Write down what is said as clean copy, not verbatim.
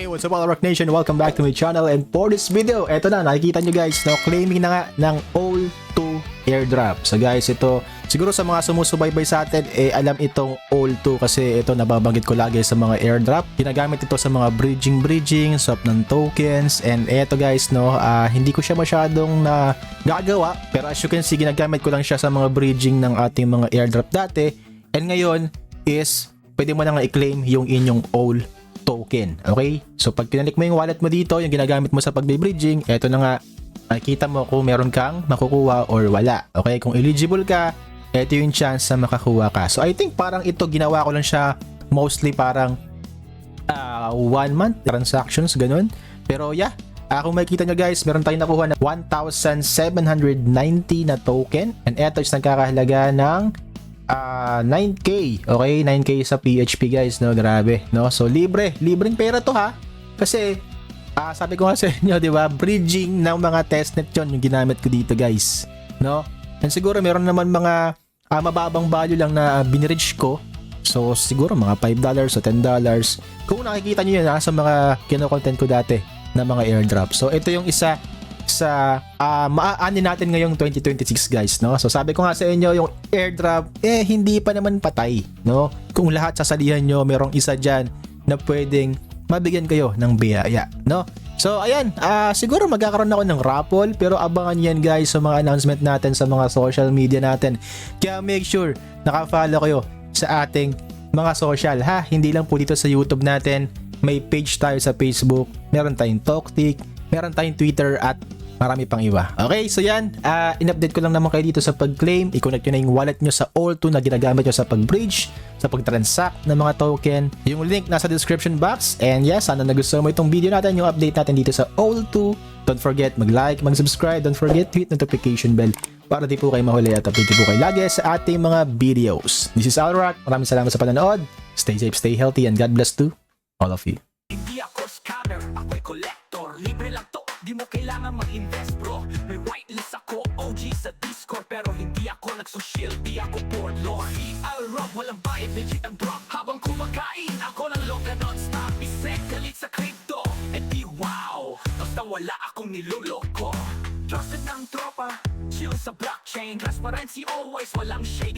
What's up, Rock Nation? Welcome back to my channel, and for this video, eto na, nakikita nyo guys, no, claiming na nga ng all-2 airdrop. So guys, ito, siguro sa mga sumusubaybay sa atin, alam itong all-2 kasi ito nababanggit ko lagi sa mga airdrop. Ginagamit ito sa mga bridging, swap ng tokens, and eto guys, no, hindi ko siya masyadong nagagawa, pero as you can see, ginagamit ko lang siya sa mga bridging ng ating mga airdrop dati, and ngayon is, pwede mo na nga i-claim yung inyong all token. Okay? So pag pinalik mo yung wallet mo dito, yung ginagamit mo sa pagbe-bridging, eto na nga, makikita mo kung meron kang makukuha or wala. Okay? Kung eligible ka, eto yung chance na makakuha ka. So I think parang ito, ginawa ko lang siya mostly parang 1 month transactions, ganun. Pero yeah, kung makikita nyo guys, meron tayong nakuha na 1,790 na token, and eto is nagkakahalaga ng 9k. Okay, 9k sa PHP guys, no, grabe, no. So libreng pera to ha. Kasi sabi ko nga sa inyo, 'di ba, bridging ng mga testnet 'yon yung ginamit ko dito guys, no. And siguro meron naman mga mababang value lang na binridge ko. So siguro mga $5 o $10. Kung nakikita niyo 'yan sa mga kino-content ko dati na mga airdrop. So ito yung isa sa maaanin natin ngayong 2026 guys, no. So sabi ko nga sa inyo, yung airdrop hindi pa naman patay, no. Kung lahat sasalihan nyo, merong isa dyan na pwedeng mabigyan kayo ng biyaya, no. So ayan, siguro magkakaroon ako ng raffle, pero abangan yan guys sa mga announcement natin sa mga social media natin. Kaya make sure naka-follow kayo sa ating mga social ha. Hindi lang po dito sa YouTube natin, may page tayo sa Facebook, meron tayong TalkTik, meron tayong Twitter, at marami pang iba. Okay, so yan, in-update ko lang naman kayo dito sa pag-claim. I-connect nyo na yung wallet nyo sa all2 na ginagamit nyo sa pag-bridge, sa pag-transact ng mga token. Yung link nasa description box. And yes, sana nagustuhan mo itong video natin, yung update natin dito sa all2. Don't forget mag-like, mag-subscribe, don't forget to hit notification bell para di po kayo mahuli at update po kayo lagi sa ating mga videos. This is Alrock. Maraming salamat sa panonood. Stay safe, stay healthy, and God bless to all of you. Hindi ako scammer, ako'y collector. Libre lang to, di mo kailangan mag-invest bro. May whitelist ako, OG sa Discord, pero hindi ako nagsushil, di ako board lord. Alrock, walang bayad, legit ang drop. Habang kumakain, ako ng loga non-stop. Isek, galit sa crypto, e di wow. Basta wala akong niloloko. Trusted ng tropa, chill sa blockchain. Transparency always, walang shady.